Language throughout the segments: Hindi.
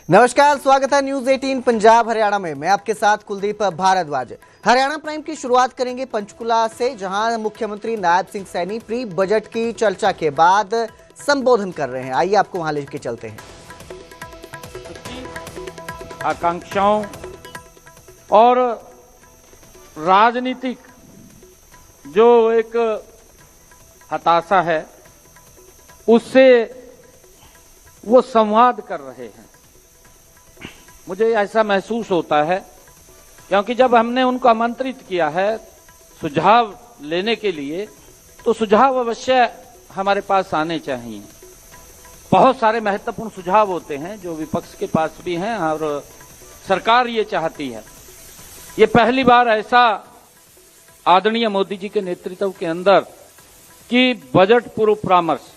नमस्कार, स्वागत है न्यूज 18 पंजाब हरियाणा में। मैं आपके साथ कुलदीप भारद्वाज। हरियाणा प्राइम की शुरुआत करेंगे पंचकुला से, जहां मुख्यमंत्री नायब सिंह सैनी प्री बजट की चर्चा के बाद संबोधन कर रहे हैं। आइए आपको वहां लेके चलते हैं। आकांक्षाओं और राजनीतिक जो एक हताशा है, उससे वो संवाद कर रहे हैं। मुझे ऐसा महसूस होता है, क्योंकि जब हमने उनको आमंत्रित किया है सुझाव लेने के लिए, तो सुझाव अवश्य हमारे पास आने चाहिए। बहुत सारे महत्वपूर्ण सुझाव होते हैं जो विपक्ष के पास भी हैं और सरकार ये चाहती है। ये पहली बार ऐसा आदरणीय मोदी जी के नेतृत्व के अंदर कि बजट पूर्व परामर्श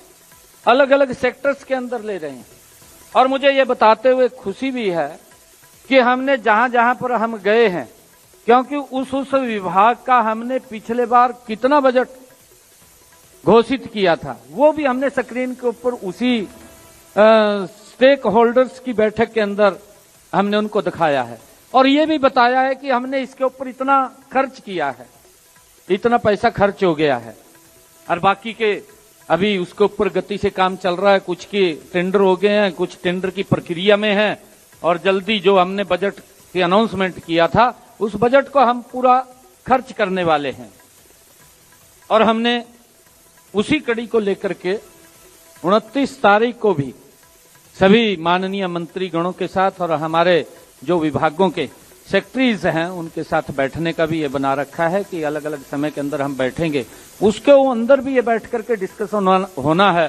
अलग अलग सेक्टर्स के अंदर ले रहे हैं। और मुझे ये बताते हुए खुशी भी है कि हमने जहां जहां पर हम गए हैं, क्योंकि उस विभाग का हमने पिछले बार कितना बजट घोषित किया था, वो भी हमने स्क्रीन के ऊपर उसी स्टेक होल्डर्स की बैठक के अंदर हमने उनको दिखाया है। और ये भी बताया है कि हमने इसके ऊपर इतना खर्च किया है, इतना पैसा खर्च हो गया है, और बाकी के अभी उसके ऊपर गति से काम चल रहा है। कुछ के टेंडर हो गए हैं, कुछ टेंडर की प्रक्रिया में है, और जल्दी जो हमने बजट की अनाउंसमेंट किया था, उस बजट को हम पूरा खर्च करने वाले हैं। और हमने उसी कड़ी को लेकर के 29 तारीख को भी सभी माननीय मंत्रीगणों के साथ और हमारे जो विभागों के सेक्रेटरीज हैं उनके साथ बैठने का भी ये बना रखा है कि अलग अलग समय के अंदर हम बैठेंगे। उसके अंदर भी ये बैठ करके डिस्कशन होना है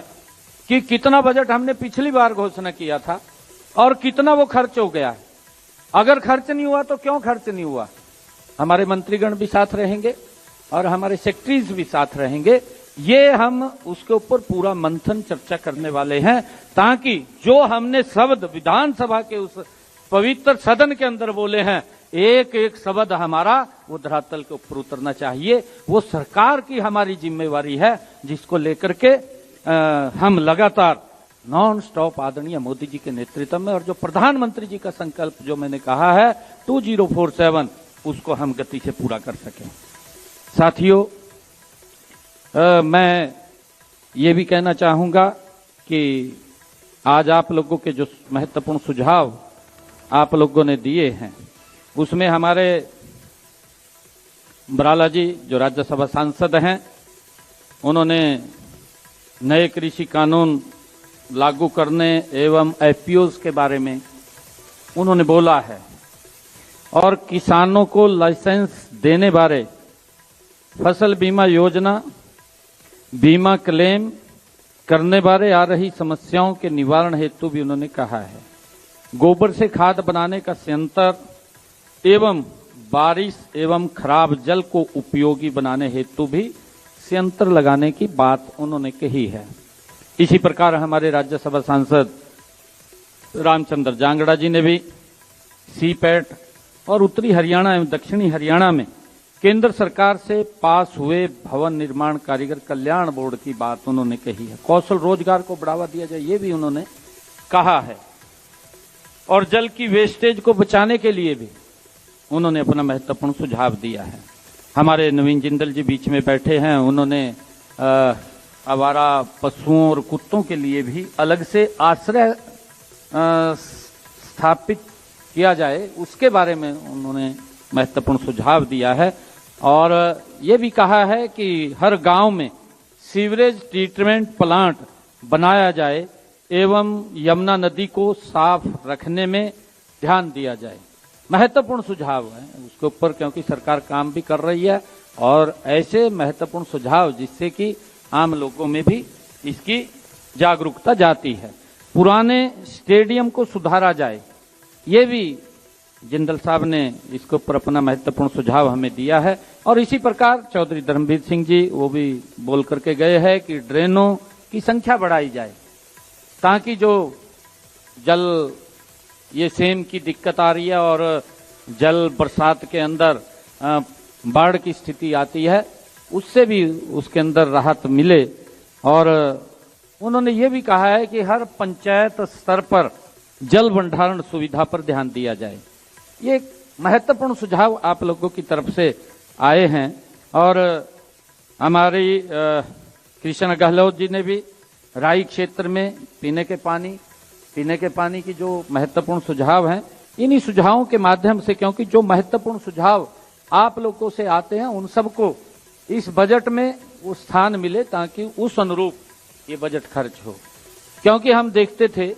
कि कितना बजट हमने पिछली बार घोषणा किया था और कितना वो खर्च हो गया है। अगर खर्च नहीं हुआ तो क्यों खर्च नहीं हुआ। हमारे मंत्रीगण भी साथ रहेंगे और हमारे सेक्रेटरीज भी साथ रहेंगे। ये हम उसके ऊपर पूरा मंथन चर्चा करने वाले हैं, ताकि जो हमने शब्द विधानसभा के उस पवित्र सदन के अंदर बोले हैं, एक एक शब्द हमारा वो धरातल के ऊपर उतरना चाहिए। वो सरकार की हमारी जिम्मेवारी है, जिसको लेकर के हम लगातार नॉन स्टॉप आदरणीय मोदी जी के नेतृत्व में, और जो प्रधानमंत्री जी का संकल्प जो मैंने कहा है 2047, उसको हम गति से पूरा कर सकें। साथियों, मैं ये भी कहना चाहूंगा कि आज आप लोगों के जो महत्वपूर्ण सुझाव आप लोगों ने दिए हैं, उसमें हमारे बराला जी जो राज्यसभा सांसद हैं, उन्होंने नए कृषि कानून लागू करने एवं एफपीओज के बारे में उन्होंने बोला है, और किसानों को लाइसेंस देने बारे फसल बीमा योजना, बीमा क्लेम करने बारे आ रही समस्याओं के निवारण हेतु भी उन्होंने कहा है। गोबर से खाद बनाने का संयंत्र एवं बारिश एवं खराब जल को उपयोगी बनाने हेतु भी संयंत्र लगाने की बात उन्होंने कही है। इसी प्रकार हमारे राज्यसभा सांसद रामचंद्र जांगड़ा जी ने भी सीपैट और उत्तरी हरियाणा एवं दक्षिणी हरियाणा में केंद्र सरकार से पास हुए भवन निर्माण कारीगर कल्याण बोर्ड की बात उन्होंने कही है। कौशल रोजगार को बढ़ावा दिया जाए, ये भी उन्होंने कहा है। और जल की वेस्टेज को बचाने के लिए भी उन्होंने अपना महत्वपूर्ण सुझाव दिया है। हमारे नवीन जिंदल जी बीच में बैठे हैं, उन्होंने आवारा पशुओं और कुत्तों के लिए भी अलग से आश्रय स्थापित किया जाए, उसके बारे में उन्होंने महत्वपूर्ण सुझाव दिया है। और ये भी कहा है कि हर गांव में सीवरेज ट्रीटमेंट प्लांट बनाया जाए एवं यमुना नदी को साफ रखने में ध्यान दिया जाए। महत्वपूर्ण सुझाव है उसके ऊपर, क्योंकि सरकार काम भी कर रही है, और ऐसे महत्वपूर्ण सुझाव जिससे कि आम लोगों में भी इसकी जागरूकता जाती है। पुराने स्टेडियम को सुधारा जाए, ये भी जिंदल साहब ने इसके ऊपर अपना महत्वपूर्ण सुझाव हमें दिया है। और इसी प्रकार चौधरी धर्मवीर सिंह जी वो भी बोल करके गए हैं कि ड्रेनों की संख्या बढ़ाई जाए, ताकि जो जल ये सेम की दिक्कत आ रही है और जल बरसात के अंदर बाढ़ की स्थिति आती है, उससे भी उसके अंदर राहत मिले। और उन्होंने ये भी कहा है कि हर पंचायत स्तर पर जल भंडारण सुविधा पर ध्यान दिया जाए। ये एक महत्वपूर्ण सुझाव आप लोगों की तरफ से आए हैं और हमारी कृष्ण गहलोत जी ने भी राई क्षेत्र में पीने के पानी की जो महत्वपूर्ण सुझाव हैं, इन्हीं सुझावों के माध्यम से, क्योंकि जो महत्वपूर्ण सुझाव आप लोगों से आते हैं उन सबको इस बजट में वो स्थान मिले ताकि उस अनुरूप ये बजट खर्च हो। क्योंकि हम देखते थे,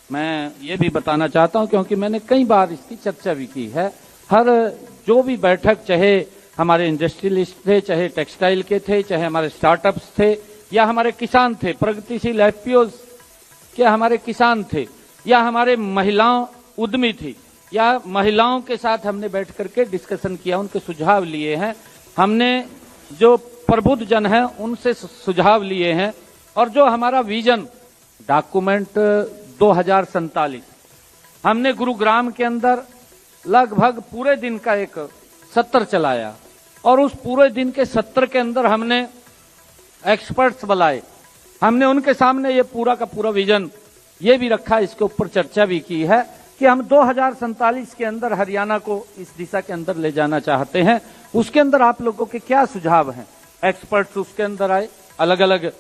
मैं ये भी बताना चाहता हूं क्योंकि मैंने कई बार इसकी चर्चा भी की है, हर जो भी बैठक, चाहे हमारे इंडस्ट्रियलिस्ट थे, चाहे टेक्सटाइल के थे, चाहे हमारे स्टार्टअप्स थे, या हमारे किसान थे, प्रगतिशील एफपीओज के हमारे किसान थे, या हमारे महिलाओं उद्यमी थी, या महिलाओं के साथ हमने बैठ करके डिस्कशन किया, उनके सुझाव लिए हैं, हमने जो प्रबुद्ध जन हैं उनसे सुझाव लिए हैं, और जो हमारा विजन डॉक्यूमेंट 2047 हमने गुरुग्राम के अंदर लगभग पूरे दिन का एक सत्र चलाया, और उस पूरे दिन के सत्र के अंदर हमने एक्सपर्ट्स बुलाए, हमने उनके सामने ये पूरा का पूरा विजन ये भी रखा, इसके ऊपर चर्चा भी की है कि हम 2047 के अंदर हरियाणा को इस दिशा के अंदर ले जाना चाहते हैं। उसके अंदर आप लोगों के क्या सुझाव हैं? एक्सपर्ट्स उसके अंदर आए, अलग अलग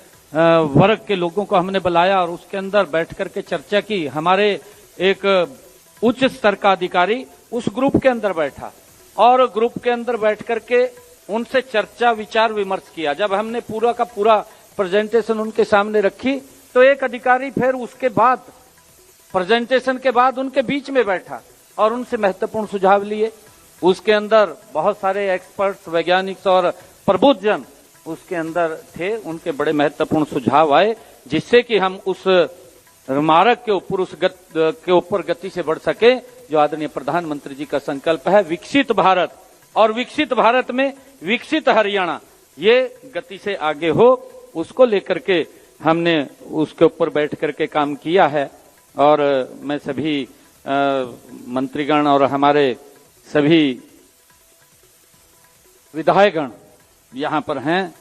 वर्ग के लोगों को हमने बुलाया और उसके अंदर बैठ करके चर्चा की। हमारे एक उच्च स्तर का अधिकारी उस ग्रुप के अंदर बैठा और ग्रुप के अंदर बैठ करके उनसे चर्चा विचार विमर्श किया। जब हमने पूरा का पूरा प्रेजेंटेशन उनके सामने रखी तो एक अधिकारी फिर उसके बाद प्रेजेंटेशन के बाद उनके बीच में बैठा और उनसे महत्वपूर्ण सुझाव लिए। उसके अंदर बहुत सारे एक्सपर्ट्स, वैज्ञानिक और प्रबुद्ध जन उसके अंदर थे, उनके बड़े महत्वपूर्ण सुझाव आए, जिससे कि हम उस मार्ग के ऊपर गति से बढ़ सके जो आदरणीय प्रधानमंत्री जी का संकल्प है, विकसित भारत, और विकसित भारत में विकसित हरियाणा, ये गति से आगे हो, उसको लेकर के हमने उसके ऊपर बैठ करके काम किया है। और मैं सभी मंत्रीगण और हमारे सभी विधायकगण यहाँ पर हैं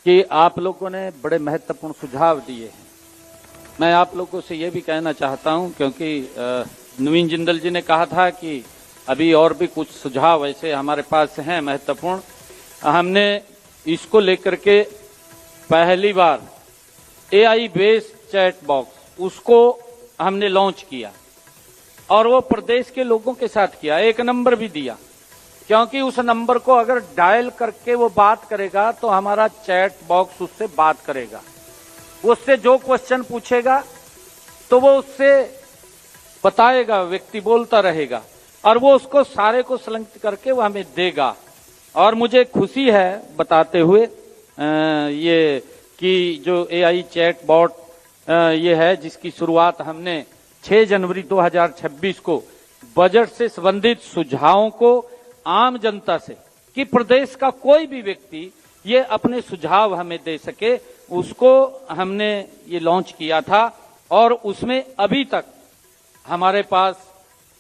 कि आप लोगों ने बड़े महत्वपूर्ण सुझाव दिए हैं। मैं आप लोगों से ये भी कहना चाहता हूँ, क्योंकि नवीन जिंदल जी ने कहा था कि अभी और भी कुछ सुझाव ऐसे हमारे पास हैं महत्वपूर्ण। हमने इसको लेकर के पहली बार AI बेस्ड चैट बॉक्स उसको हमने लॉन्च किया और वो प्रदेश के लोगों के साथ किया। एक नंबर भी दिया, क्योंकि उस नंबर को अगर डायल करके वो बात करेगा तो हमारा चैट बॉक्स उससे बात करेगा, उससे जो क्वेश्चन पूछेगा तो वो उससे बताएगा, व्यक्ति बोलता रहेगा और वो उसको सारे को संलग्न करके वो हमें देगा। और मुझे खुशी है बताते हुए ये कि जो AI चैट बॉट ये है, जिसकी शुरुआत हमने 6 जनवरी 2026 को बजट से संबंधित सुझावों को आम जनता से, कि प्रदेश का कोई भी व्यक्ति ये अपने सुझाव हमें दे सके, उसको हमने ये लॉन्च किया था। और उसमें अभी तक हमारे पास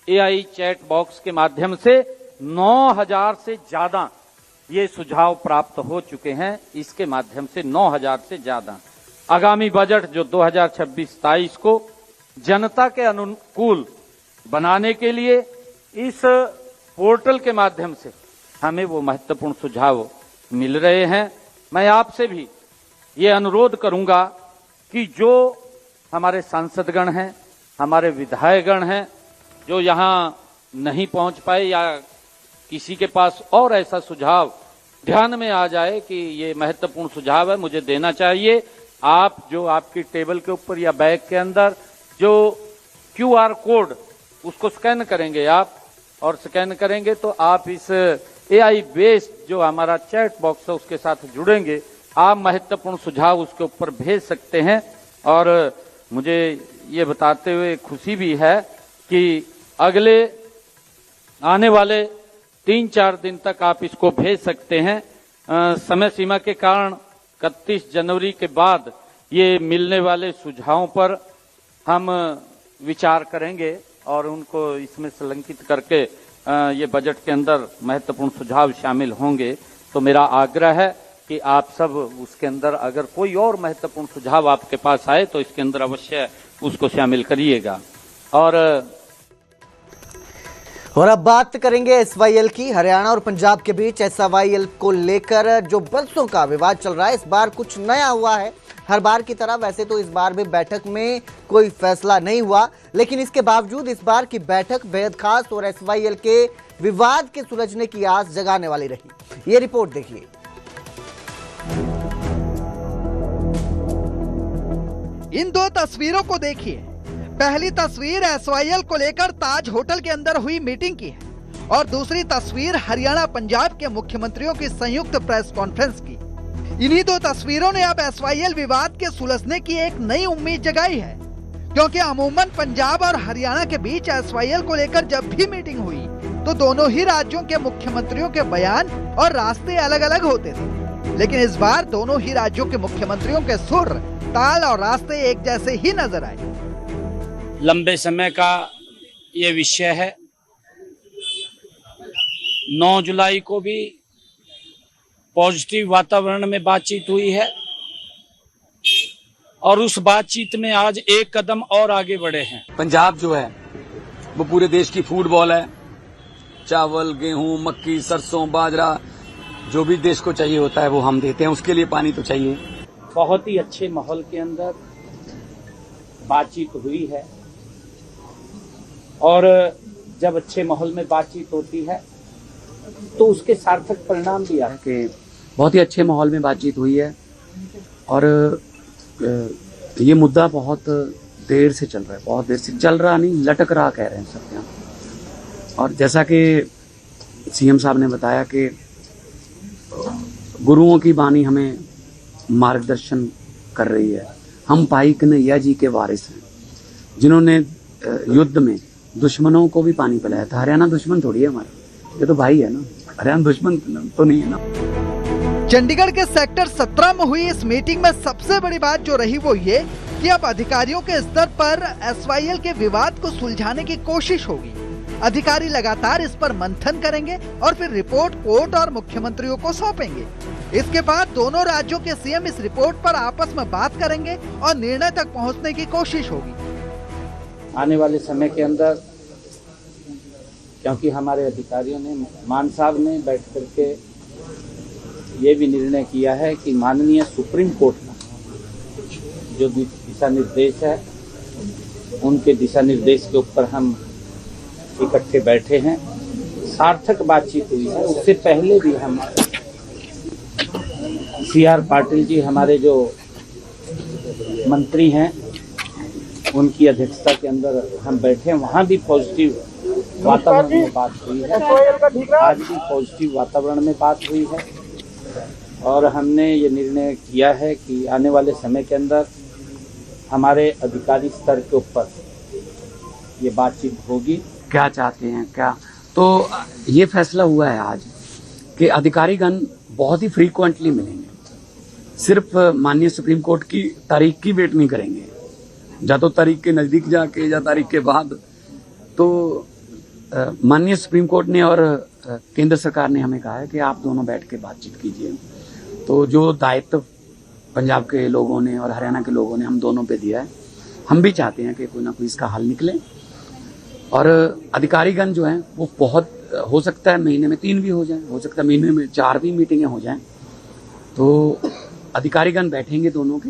AI चैट बॉक्स के माध्यम से 9000 से ज्यादा ये सुझाव प्राप्त हो चुके हैं। इसके माध्यम से 9000 से ज्यादा आगामी बजट जो 2026-27 को जनता के अनुकूल बनाने के लिए इस पोर्टल के माध्यम से हमें वो महत्वपूर्ण सुझाव मिल रहे हैं। मैं आपसे भी ये अनुरोध करूंगा कि जो हमारे सांसदगण हैं, हमारे विधायकगण हैं, जो यहाँ नहीं पहुंच पाए या किसी के पास और ऐसा सुझाव ध्यान में आ जाए कि ये महत्वपूर्ण सुझाव है, मुझे देना चाहिए, आप जो आपकी टेबल के ऊपर या बैग के अंदर जो QR कोड उसको स्कैन करेंगे आप, और स्कैन करेंगे तो आप इस AI बेस्ड जो हमारा चैट बॉक्स है उसके साथ जुड़ेंगे, आप महत्वपूर्ण सुझाव उसके ऊपर भेज सकते हैं। और मुझे ये बताते हुए खुशी भी है कि अगले आने वाले 3-4 दिन तक आप इसको भेज सकते हैं। समय सीमा के कारण 31 जनवरी के बाद ये मिलने वाले सुझावों पर हम विचार करेंगे और उनको इसमें संलग्नित करके ये बजट के अंदर महत्वपूर्ण सुझाव शामिल होंगे। तो मेरा आग्रह है कि आप सब उसके अंदर अगर कोई और महत्वपूर्ण सुझाव आपके पास आए तो इसके अंदर अवश्य उसको शामिल करिएगा। और अब बात करेंगे एसवाईएल की। हरियाणा और पंजाब के बीच एसवाईएल को लेकर जो बरसों का विवाद चल रहा है, इस बार कुछ नया हुआ है। हर बार की तरह वैसे तो इस बार भी बैठक में कोई फैसला नहीं हुआ, लेकिन इसके बावजूद इस बार की बैठक बेहद खास और एसवाईएल के विवाद के सुलझने की आस जगाने वाली रही। ये रिपोर्ट देखिए। इन दो तस्वीरों को देखिए। पहली तस्वीर एसवाईएल को लेकर ताज होटल के अंदर हुई मीटिंग की है और दूसरी तस्वीर हरियाणा पंजाब के मुख्यमंत्रियों की संयुक्त प्रेस कॉन्फ्रेंस की। इन्हीं दो तस्वीरों ने अब एसवाईएल विवाद के सुलझने की एक नई उम्मीद जगाई है, क्योंकि अमूमन पंजाब और हरियाणा के बीच एसवाईएल को लेकर जब भी मीटिंग हुई तो दोनों ही राज्यों के मुख्यमंत्रियों के बयान और रास्ते अलग अलग होते थे, लेकिन इस बार दोनों ही राज्यों के मुख्यमंत्रियों के सुर, ताल और रास्ते एक जैसे ही नजर आए। लंबे समय का ये विषय है। 9 जुलाई को भी पॉजिटिव वातावरण में बातचीत हुई है और उस बातचीत में आज एक कदम और आगे बढ़े हैं। पंजाब जो है वो पूरे देश की फूड बॉल है। चावल, गेहूं, मक्की, सरसों, बाजरा, जो भी देश को चाहिए होता है वो हम देते हैं। उसके लिए पानी तो चाहिए। बहुत ही अच्छे माहौल के अंदर बातचीत हुई है और जब अच्छे माहौल में बातचीत होती है तो उसके सार्थक परिणाम भी आते हैं। कि बहुत ही अच्छे माहौल में बातचीत हुई है और ये मुद्दा बहुत देर से चल रहा है, बहुत देर से चल रहा नहीं, लटक रहा कह रहे हैं सब यहाँ। और जैसा कि सीएम साहब ने बताया कि गुरुओं की वाणी हमें मार्गदर्शन कर रही है। हम भाई कन्हैया जी के वारिस हैं, जिन्होंने युद्ध में दुश्मनों को भी पानी पिलाया था। हरियाणा दुश्मन थोड़ी है हमारा, ये तो भाई है ना, हरियाणा दुश्मन तो नहीं है ना। चंडीगढ़ के सेक्टर 17 में हुई इस मीटिंग में सबसे बड़ी बात जो रही वो ये कि अब अधिकारियों के स्तर पर एसवाईएल के विवाद को सुलझाने की कोशिश होगी। अधिकारी लगातार इस पर मंथन करेंगे और फिर रिपोर्ट कोर्ट और मुख्यमंत्रियों को सौंपेंगे। इसके बाद दोनों राज्यों के सीएम इस रिपोर्ट पर आपस में बात करेंगे और निर्णय तक पहुंचने की कोशिश होगी। आने वाले समय के अंदर, क्योंकि हमारे अधिकारियों ने, मान साहब ने बैठ करके ये भी निर्णय किया है कि माननीय सुप्रीम कोर्ट का जो दिशा निर्देश है, उनके दिशा निर्देश के ऊपर हम इकट्ठे बैठे हैं। सार्थक बातचीत हुई है। उससे पहले भी हम सीआर पाटिल जी, हमारे जो मंत्री हैं, उनकी अध्यक्षता के अंदर हम बैठे हैं। वहाँ भी पॉजिटिव वातावरण में बात हुई है। आज भी पॉजिटिव वातावरण में बात हुई है और हमने ये निर्णय किया है कि आने वाले समय के अंदर हमारे अधिकारी स्तर के ऊपर ये बातचीत होगी। क्या चाहते हैं क्या, तो ये फैसला हुआ है आज कि अधिकारीगण बहुत ही फ्रीक्वेंटली मिलेंगे। सिर्फ माननीय सुप्रीम कोर्ट की तारीख की वेट नहीं करेंगे, या तो तारीख के नजदीक जाके या तारीख के बाद। तो माननीय सुप्रीम कोर्ट ने और केंद्र सरकार ने हमें कहा है कि आप दोनों बैठ के बातचीत कीजिए। तो जो दायित्व पंजाब के लोगों ने और हरियाणा के लोगों ने हम दोनों पे दिया है, हम भी चाहते हैं कि कोई ना कोई इसका हल निकले। और अधिकारीगण जो हैं वो बहुत, हो सकता है महीने में 3 भी हो जाए, हो सकता है महीने में 4 भी मीटिंगें हो जाएं। तो अधिकारीगण बैठेंगे दोनों के।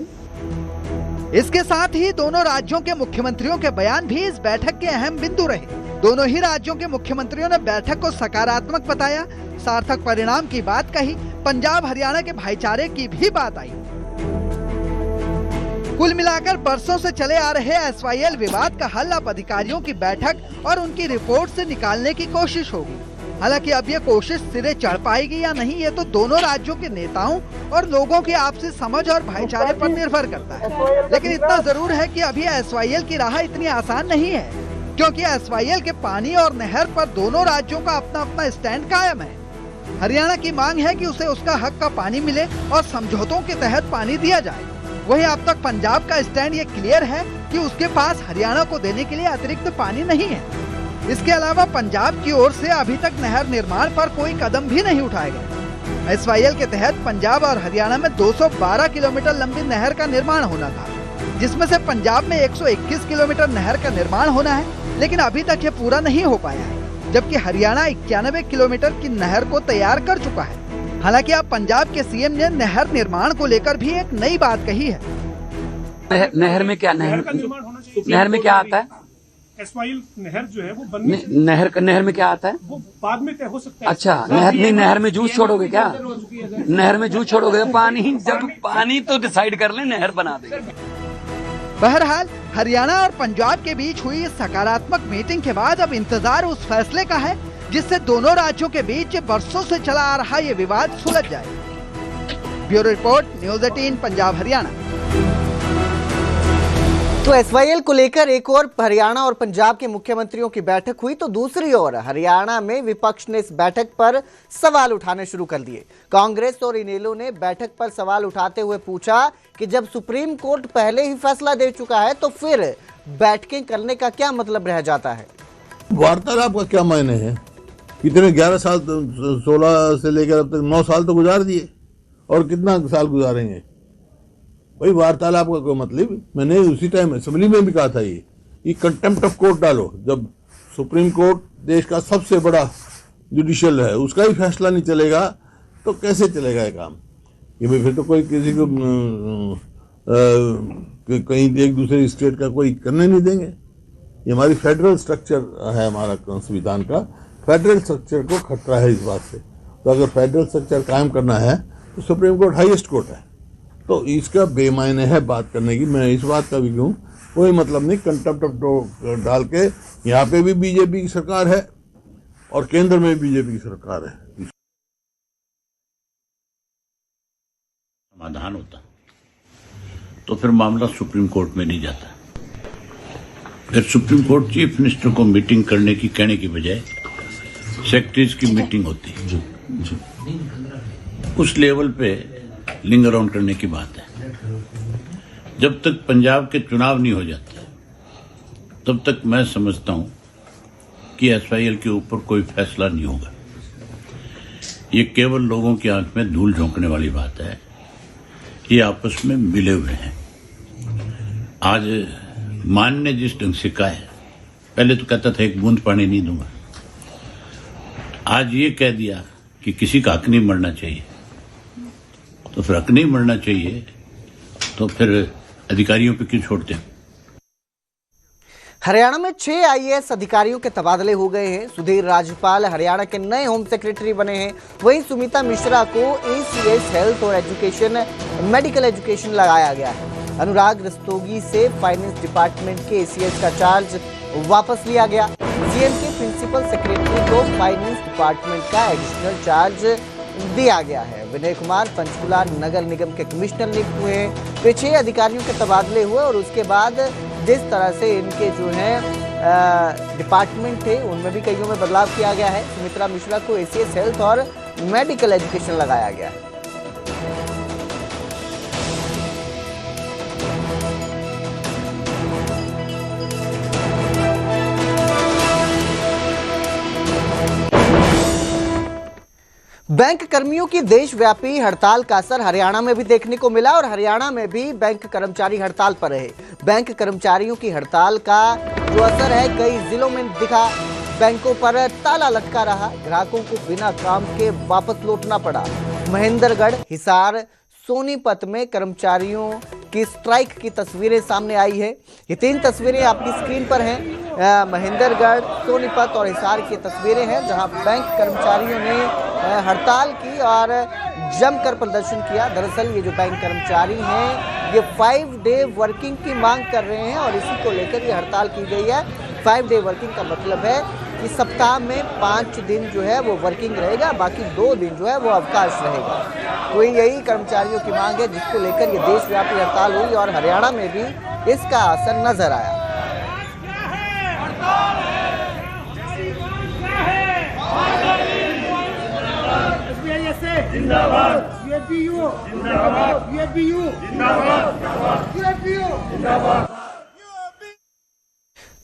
इसके साथ ही दोनों राज्यों के मुख्यमंत्रियों के बयान भी इस बैठक के अहम बिंदु रहे। दोनों ही राज्यों के मुख्यमंत्रियों ने बैठक को सकारात्मक बताया, सार्थक परिणाम की बात कही, पंजाब हरियाणा के भाईचारे की भी बात आई। कुल मिलाकर बरसों से चले आ रहे एसवाईएल विवाद का हल अब अधिकारियों की बैठक और उनकी रिपोर्ट से निकालने की कोशिश होगी। हालांकि अब ये कोशिश सिरे चढ़ पाएगी या नहीं, ये तो दोनों राज्यों के नेताओं और लोगों की आपसी समझ और भाईचारे पर निर्भर करता है। लेकिन इतना जरूर है कि अभी एसवाईएल की राह इतनी आसान नहीं है, क्योंकि एसवाईएल के पानी और नहर पर दोनों राज्यों का अपना अपना स्टैंड कायम है। हरियाणा की मांग है कि उसे उसका हक का पानी मिले और समझौतों के तहत पानी दिया जाए। वहीं अब तक पंजाब का स्टैंड ये क्लियर है कि उसके पास हरियाणा को देने के लिए अतिरिक्त पानी नहीं है। इसके अलावा पंजाब की ओर से अभी तक नहर निर्माण पर कोई कदम भी नहीं उठाए गए। एसवाईएल के तहत पंजाब और हरियाणा में 212 किलोमीटर लंबी नहर का निर्माण होना था, जिसमें से पंजाब में 121 किलोमीटर नहर का निर्माण होना है, लेकिन अभी तक ये पूरा नहीं हो पाया है, जबकि हरियाणा 91 किलोमीटर की नहर को तैयार कर चुका है। हालांकि अब पंजाब के सीएम ने नहर निर्माण को लेकर भी एक नई बात कही है। नहर में क्या नहर में क्या आता है? एसवाइल नहर जो है वो बनने नहर में क्या आता है? वो बाद में तय हो सकता है। अच्छा, नहर में जूस छोड़ोगे क्या? नहर में जूस छोड़ोगे? पानी तो डिसाइड कर ले, नहर बना दे। बहरहाल हरियाणा और पंजाब के बीच हुई इस सकारात्मक मीटिंग के बाद अब इंतजार उस फैसले का है जिससे दोनों राज्यों के बीच बरसों से चला आ रहा ये विवाद सुलझ जाए। Bureau report, news 18 Punjab Haryana. तो एसवाईएल को लेकर एक और हरियाणा और पंजाब के मुख्यमंत्रियों की बैठक हुई, तो दूसरी ओर हरियाणा में विपक्ष ने इस बैठक पर सवाल उठाने शुरू कर दिए। कांग्रेस और इनेलो ने बैठक पर सवाल उठाते हुए पूछा कि जब सुप्रीम कोर्ट पहले ही फैसला दे चुका है तो फिर बैठकें करने का क्या मतलब रह जाता है? वार्तालाप का क्या मायने है? कितने 11 साल 16 से लेकर अब तक 9 साल तो गुजार दिए, और कितना साल गुजारेंगे भाई? वार्तालाप का कोई मतलब? मैंने उसी टाइम असेंबली में भी कहा था ये कंटेम्प्ट ऑफ कोर्ट डालो। जब सुप्रीम कोर्ट देश का सबसे बड़ा जुडिशियल है, उसका ही फैसला नहीं चलेगा तो कैसे चलेगा ये काम? ये भाई फिर तो कोई किसी को कहीं एक दूसरे स्टेट का कोई करने नहीं देंगे। ये हमारी फेडरल स्ट्रक्चर है, हमारा संविधान का फेडरल स्ट्रक्चर को खतरा है इस बात से। तो अगर फेडरल स्ट्रक्चर कायम करना है तो सुप्रीम कोर्ट हाईएस्ट कोर्ट है, तो इसका बेमायने है बात करने की। मैं इस बात का भी कहूँ, कोई मतलब नहीं कंटेम्प्ट ऑफ डाल के। यहाँ पे भी बीजेपी की सरकार है और केंद्र में बीजेपी की सरकार है। समाधान होता तो फिर मामला सुप्रीम कोर्ट में नहीं जाता। फिर सुप्रीम कोर्ट चीफ मिनिस्टर को मीटिंग करने की कहने की बजाय सेक्रेटरीज की मीटिंग होती है। उस लेवल पे लिंग अराउंड करने की बात है। जब तक पंजाब के चुनाव नहीं हो जाते तब तक मैं समझता हूं कि एसवाईएल के ऊपर कोई फैसला नहीं होगा। ये केवल लोगों की आंख में धूल झोंकने वाली बात है। ये आपस में मिले हुए हैं। आज मान ने जिस ढंग से कहा है, पहले तो कहता था एक बूंद पानी नहीं दूंगा, आज ये कह दिया कि किसी का हक नहीं मरना चाहिए। तो फिर हक नहीं मरना चाहिए तो फिर अधिकारियों पे क्यों छोड़ते हैं? हरियाणा में 6 आईएएस अधिकारियों के तबादले हो गए हैं। सुधीर राजपाल हरियाणा के नए होम सेक्रेटरी बने हैं। वहीं सुमिता मिश्रा को एसीएस हेल्थ और एजुकेशन मेडिकल एजुकेशन लगाया गया है। अनुराग रस्तोगी से फाइनेंस डिपार्टमेंट के एसीएस का चार्ज वापस लिया गया। सीएम के प्रिंसिपल सेक्रेटरी को फाइनेंस डिपार्टमेंट का एडिशनल चार्ज दिया गया है। विनय कुमार पंचकुला नगर निगम के कमिश्नर नियुक्त हुए हैं। वे 6 अधिकारियों के तबादले हुए और उसके बाद जिस तरह से इनके जो है डिपार्टमेंट थे उनमें भी कईयों में बदलाव किया गया है। सुमित्रा मिश्रा को एसीएस हेल्थ और मेडिकल एजुकेशन लगाया गया है। बैंक कर्मियों की देशव्यापी हड़ताल का असर हरियाणा में भी देखने को मिला और हरियाणा में भी बैंक कर्मचारी हड़ताल पर रहे। बैंक कर्मचारियों की हड़ताल का जो असर है कई जिलों में दिखा। बैंकों पर ताला लटका रहा, ग्राहकों को बिना काम के वापस लौटना पड़ा। महेंद्रगढ़, हिसार, सोनीपत में कर्मचारियों की स्ट्राइक की तस्वीरें सामने आई है। ये 3 तस्वीरें आपकी स्क्रीन पर हैं। महेंद्रगढ़, सोनीपत और हिसार की तस्वीरें हैं जहां बैंक कर्मचारियों ने हड़ताल की और जमकर प्रदर्शन किया। दरअसल ये जो बैंक कर्मचारी हैं ये 5 डे वर्किंग की मांग कर रहे हैं और इसी को लेकर ये हड़ताल की गई है। 5 डे वर्किंग का मतलब है कि सप्ताह में 5 दिन जो है वो वर्किंग रहेगा, बाकी 2 दिन जो है वो अवकाश रहेगा। तो यही कर्मचारियों की मांग है जिसको लेकर ये देशव्यापी हड़ताल हुई और हरियाणा में भी इसका असर नजर आया।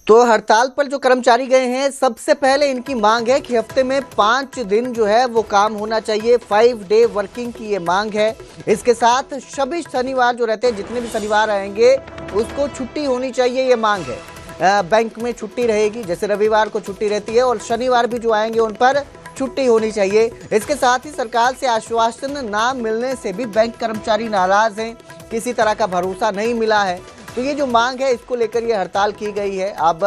तो हड़ताल पर जो कर्मचारी गए हैं सबसे पहले इनकी मांग है कि हफ्ते में 5 दिन जो है वो काम होना चाहिए। 5 डे वर्किंग की ये मांग है। इसके साथ सभी शनिवार जो रहते हैं, जितने भी शनिवार आएंगे उसको छुट्टी होनी चाहिए, ये मांग है। बैंक में छुट्टी रहेगी, जैसे रविवार को छुट्टी रहती है, और शनिवार भी जो आएंगे उन पर छुट्टी होनी चाहिए। इसके साथ ही सरकार से आश्वासन ना मिलने से भी बैंक कर्मचारी नाराज हैं, किसी तरह का भरोसा नहीं मिला है। तो ये जो मांग है, इसको लेकर ये हड़ताल की गई है। अब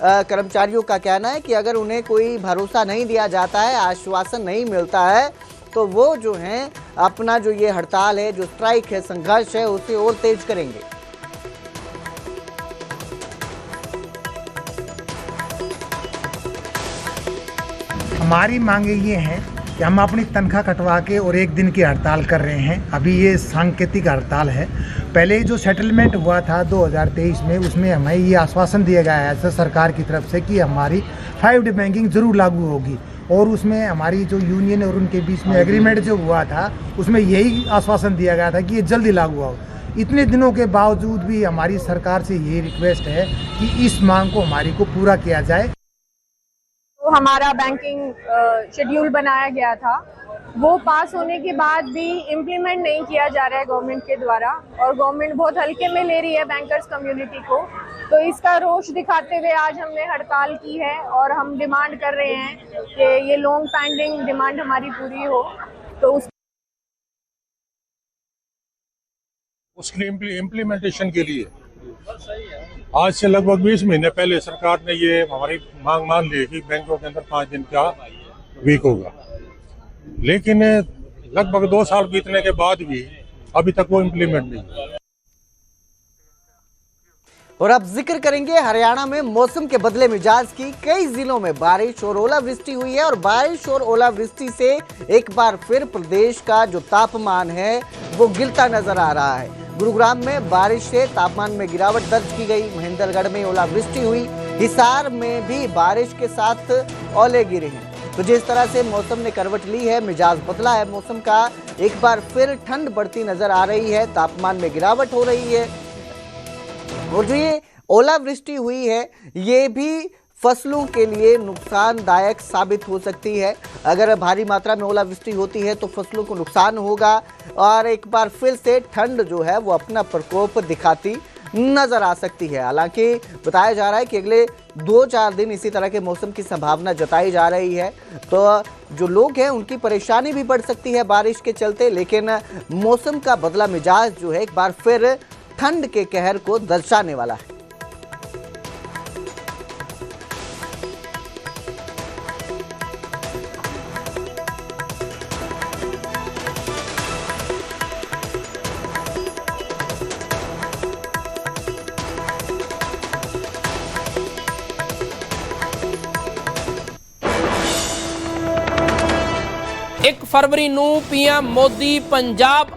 कर्मचारियों का कहना है कि अगर उन्हें कोई भरोसा नहीं दिया जाता है, आश्वासन नहीं मिलता है, तो वो जो है अपना जो ये हड़ताल है, जो स्ट्राइक है, संघर्ष है, उसे और तेज करेंगे। हमारी मांगे ये हैं कि हम अपनी तनख्वाह कटवा के और 1 दिन की हड़ताल कर रहे हैं। अभी ये सांकेतिक हड़ताल है। पहले जो सेटलमेंट हुआ था 2023 में, उसमें हमें ये आश्वासन दिया गया है सरकार की तरफ से कि हमारी 5D बैंकिंग ज़रूर लागू होगी, और उसमें हमारी जो यूनियन और उनके बीच में एग्रीमेंट जो हुआ था, उसमें यही आश्वासन दिया गया था कि ये जल्दी लागू हो। इतने दिनों के बावजूद भी हमारी सरकार से ये रिक्वेस्ट है कि इस मांग को हमारी को पूरा किया जाए। तो हमारा बैंकिंग शेड्यूल बनाया गया था, वो पास होने के बाद भी इम्प्लीमेंट नहीं किया जा रहा है गवर्नमेंट के द्वारा, और गवर्नमेंट बहुत हल्के में ले रही है बैंकर्स कम्युनिटी को। तो इसका रोष दिखाते हुए आज हमने हड़ताल की है, और हम डिमांड कर रहे हैं कि ये लॉन्ग पेंडिंग डिमांड हमारी पूरी हो। तो उसकी इम्प्लीमेंटेशन के लिए आज से लगभग 20 महीने पहले सरकार ने ये हमारी मांग मान ली कि बैंकों के अंदर 5 दिन का वीक होगा, लेकिन लगभग 2 साल बीतने के बाद भी अभी तक वो इम्प्लीमेंट नहीं। और अब जिक्र करेंगे हरियाणा में मौसम के बदले मिजाज की। कई जिलों में बारिश और ओलावृष्टि हुई है, और बारिश और ओलावृष्टि से एक बार फिर प्रदेश का जो तापमान है वो गिरता नजर आ रहा है। गुरुग्राम में बारिश से तापमान में गिरावट दर्ज की गई, महेंद्रगढ़ में ओलावृष्टि हुई, हिसार में भी बारिश के साथ ओले गिरे हैं। तो जिस तरह से मौसम ने करवट ली है, मिजाज बदला है मौसम का, एक बार फिर ठंड बढ़ती नजर आ रही है, तापमान में गिरावट हो रही है। और जो ये ओलावृष्टि हुई है, ये भी फसलों के लिए नुकसानदायक साबित हो सकती है। अगर भारी मात्रा में ओलावृष्टि होती है तो फसलों को नुकसान होगा, और एक बार फिर से ठंड जो है वो अपना प्रकोप दिखाती नजर आ सकती है। हालांकि बताया जा रहा है कि अगले 2-4 दिन इसी तरह के मौसम की संभावना जताई जा रही है। तो जो लोग हैं उनकी परेशानी भी बढ़ सकती है बारिश के चलते, लेकिन मौसम का बदला मिजाज जो है एक बार फिर ठंड के कहर को दर्शाने वाला है। एक फरवरी ਨੂੰ PM ਮੋਦੀ ਪੰਜਾਬ